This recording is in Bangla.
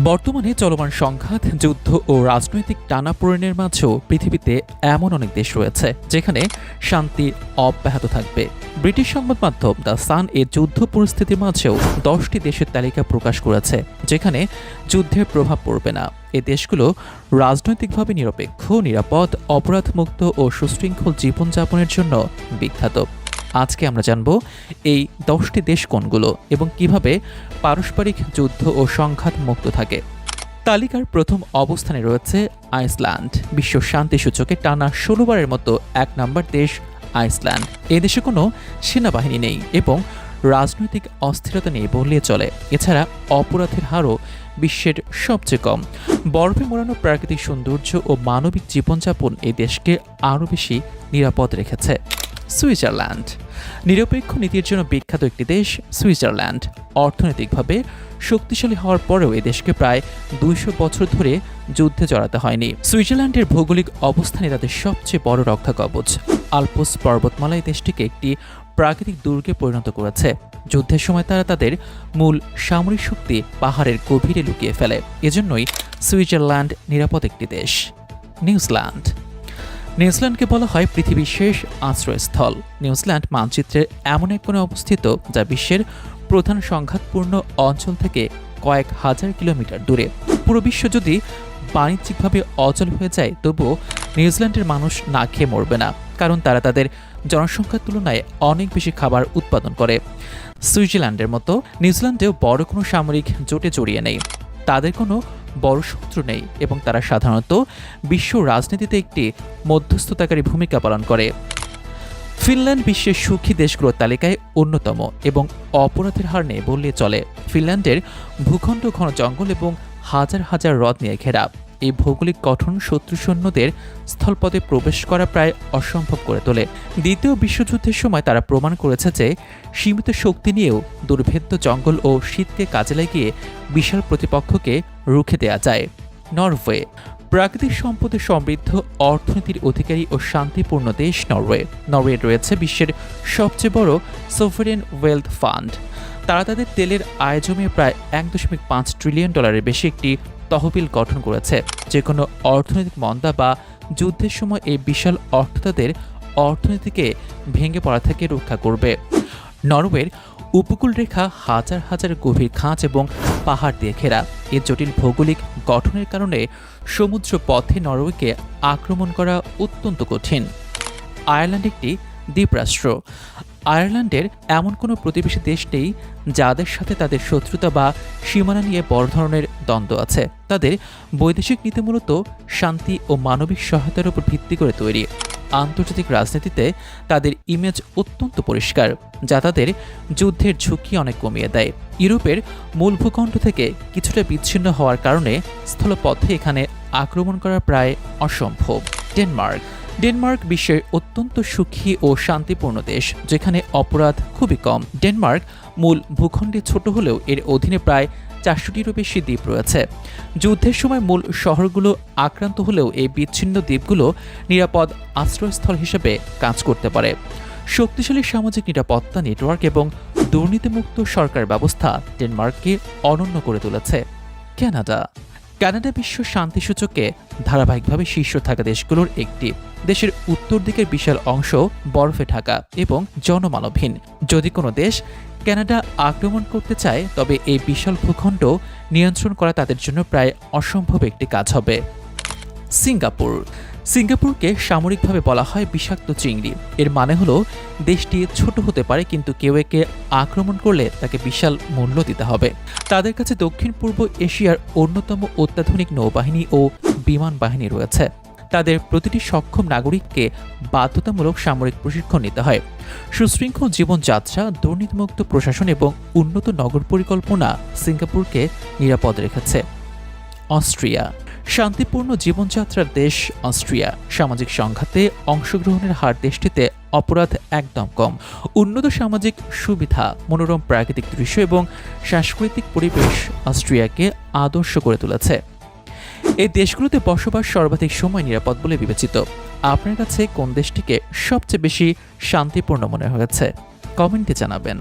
বর্তমানে চলমান সংঘাত, যুদ্ধ ও রাজনৈতিক টানাপোড়েনের মাঝেও পৃথিবীতে এমন অনেক দেশ রয়েছে যেখানে শান্তি অব্যাহত থাকবে। ব্রিটিশ সংবাদ মাধ্যম দ্য সান এর যুদ্ধ পরিস্থিতির মাঝেও 10টি দেশের তালিকা প্রকাশ করেছে যেখানে যুদ্ধের প্রভাব পড়বে না। এই দেশগুলো রাজনৈতিকভাবে নিরপেক্ষ, নিরাপদ, অপরাধমুক্ত ও সুশৃঙ্খল জীবনযাপনের জন্য বিখ্যাত। আজকে আমরা জানব এই 10টি দেশ কোনগুলো এবং কিভাবে পারস্পরিক যুদ্ধ ও সংঘাত মুক্ত থাকে। তালিকার প্রথম অবস্থানে রয়েছে আইসল্যান্ড। বিশ্ব শান্তি সূচকে টানা 16 বারের মতো 1 নম্বর দেশ আইসল্যান্ড। এ দেশে কোনো সেনাবাহিনী নেই এবং রাজনৈতিক অস্থিরতা নেই বললে চলে। এছাড়া অপরাধের হারও বিশ্বের সবচেয়ে কম। বরফে মোড়ানো প্রাকৃতিক সৌন্দর্য ও মানবিক জীবনযাপন এই দেশকে আরও বেশি নিরাপদ রেখেছে। সুইজারল্যান্ড। নিরপেক্ষ নীতির জন্য বিখ্যাত একটি দেশ সুইজারল্যান্ড। অর্থনৈতিকভাবে শক্তিশালী হওয়ার পরেও এই দেশকে প্রায় 200 বছর ধরে যুদ্ধে জড়াতে হয়নি। সুইজারল্যান্ডের ভৌগোলিক অবস্থানে তাদের সবচেয়ে বড় রক্ষা কবচ আল্পস পর্বতমালা এই দেশটিকে একটি প্রাকৃতিক দুর্গে পরিণত করেছে। যুদ্ধের সময় তারা তাদের মূল সামরিক শক্তি পাহাড়ের গভীরে লুকিয়ে ফেলে। এজন্যই সুইজারল্যান্ড নিরাপদ একটি দেশ। নিউজিল্যান্ড। নিউজিল্যান্ডকে বলা হয় পৃথিবীর শেষ আশ্রয়স্থল। নিউজিল্যান্ড মানচিত্রের এমন এক কোণে অবস্থিত যা বিশ্বের প্রধান সংঘাতপূর্ণ অঞ্চল থেকে কয়েক হাজার কিলোমিটার দূরে। পুরো বিশ্ব যদি বাণিজ্যিকভাবে অচল হয়ে যায় তবুও নিউজিল্যান্ডের মানুষ না খেয়ে মরবে না, কারণ তারা তাদের জনসংখ্যার তুলনায় অনেক বেশি খাবার উৎপাদন করে। সুইজারল্যান্ডের মতো নিউজিল্যান্ডেও বড় কোনো সামরিক জোটে জড়িয়ে নেই, তাদের কোনো বড় শত্রু নেই এবং তারা সাধারণত বিশ্ব রাজনীতিতে একটি মধ্যস্থতাকারী ভূমিকা পালন করে। ফিনল্যান্ড বিশ্বের সুখী দেশগুলোর তালিকায় অন্যতম এবং অপরাধের হার নেই বললে চলে। ফিনল্যান্ডের ভূখণ্ড ঘন জঙ্গল এবং হাজার হাজার হ্রদ নিয়ে ঘেরা। এই ভৌগোলিক গঠন শত্রু সৈন্যদের স্থলপথে প্রবেশ করা প্রায় অসম্ভব করে তোলে। দ্বিতীয় বিশ্বযুদ্ধের সময় তারা প্রমাণ করেছে যে সীমিত শক্তি নিয়েও দুর্ভেদ্য জঙ্গল ও শীতকে কাজে লাগিয়ে বিশাল প্রতিপক্ষকে রুখে দেয়া যায়। নরওয়ে। প্রাকৃতিক সম্পদে সমৃদ্ধ, অর্থনীতির অধিকারী ও শান্তিপূর্ণ দেশ নরওয়ে। নরওয়ে রয়েছে বিশ্বের সবচেয়ে বড় সফরেন ওয়েলথ ফান্ড। তারা তাদের তেলের আয় জমিয়ে প্রায় $1.5 ট্রিলিয়ন বেশি একটি তহবিল গঠন করেছে। যে কোনো অর্থনৈতিক মন্দা বা যুদ্ধের সময় এই বিশাল অর্থ তাদের অর্থনীতিকে ভেঙে পড়া থেকে রক্ষা করবে। নরওয়ের উপকূল রেখা হাজার হাজার গভীর খাঁজ এবং পাহাড় দিয়ে ঘেরা। এর জটিল ভৌগোলিক গঠনের কারণে সমুদ্র পথে নরওয়েকে আক্রমণ করা অত্যন্ত কঠিন। আয়ারল্যান্ড একটি দ্বীপরাষ্ট্র। আয়ারল্যান্ডের এমন কোনো প্রতিবেশী দেশ নেই যাদের সাথে তাদের শত্রুতা বা সীমানা নিয়ে বড় ধরনের দ্বন্দ্ব আছে। তাদের বৈদেশিক নীতি মূলত শান্তি ও মানবিক সহায়তার উপর ভিত্তি করে তৈরি। আন্তর্জাতিক রাজনীতিতে তাদের ইমেজ অত্যন্ত পরিষ্কার, যা তাদের যুদ্ধের ঝুঁকি অনেক কমিয়ে দেয়। ইউরোপের মূল ভূখণ্ড থেকে কিছুটা বিচ্ছিন্ন হওয়ার কারণে স্থলপথে এখানে আক্রমণ করা প্রায় অসম্ভব। ডেনমার্ক। ডেনমার্ক বিশ্বের অত্যন্ত সুখী ও শান্তিপূর্ণ দেশ যেখানে অপরাধ খুবই কম। ডেনমার্ক মূল ভূখণ্ডে ছোট হলেও এর অধীনে প্রায় 400টিরও বেশি দ্বীপ রয়েছে। যুদ্ধের সময় মূল শহরগুলো আক্রান্ত হলেও এই বিচ্ছিন্ন দ্বীপগুলো নিরাপদ আশ্রয়স্থল হিসেবে কাজ করতে পারে। শক্তিশালী সামাজিক নিরাপত্তা নেটওয়ার্ক এবং দুর্নীতিমুক্ত সরকার ব্যবস্থা ডেনমার্ককে অনন্য করে তুলেছে। কানাডা। কানাডা বিশ্ব শান্তি সূচকে ধারাবাহিকভাবে শীর্ষ থাকা দেশগুলোর একটি। দেশের উত্তর দিকের বিশাল অংশ বরফে ঢাকা এবং জনমানবহীন। যদি কোনো দেশ কানাডা আক্রমণ করতে চায় তবে এই বিশাল ভূখণ্ড নিয়ন্ত্রণ করা তাদের জন্য প্রায় অসম্ভব একটি কাজ হবে। সিঙ্গাপুর। সিঙ্গাপুরকে সামরিকভাবে বলা হয় বিষাক্ত চিংড়ি। এর মানে হলো দেশটি ছোট হতে পারে কিন্তু কেউ একে আক্রমণ করলে তাকে বিশাল মূল্য দিতে হবে। তাদের কাছে দক্ষিণ পূর্ব এশিয়ার অন্যতম অত্যাধুনিক নৌবাহিনী ও বিমান বাহিনী রয়েছে। তাদের প্রতিটি সক্ষম নাগরিককে বাধ্যতামূলক সামরিক প্রশিক্ষণ নিতে হয়। সুশৃঙ্খল জীবনযাত্রা, দুর্নীতিমুক্ত প্রশাসন এবং উন্নত নগর পরিকল্পনা সিঙ্গাপুরকে নিরাপদ রেখেছে। অস্ট্রিয়া। শান্তিপূর্ণ জীবনযাত্রার দেশ অস্ট্রিয়া। সামাজিক সংঘাতে অংশগ্রহণের হার দেশটিতে, অপরাধ একদম কম। উন্নত সামাজিক সুবিধা, মনোরম প্রাকৃতিক দৃশ্য এবং সাংস্কৃতিক পরিবেশ অস্ট্রিয়াকে আদর্শ করে তুলেছে। এই দেশগুলোতে বসবাস সর্বাধিক সময় নিরাপদ বলে বিবেচিত। আপনার কাছে কোন দেশটিকে সবচেয়ে বেশি শান্তিপূর্ণ মনে হয়েছে কমেন্টে জানাবেন।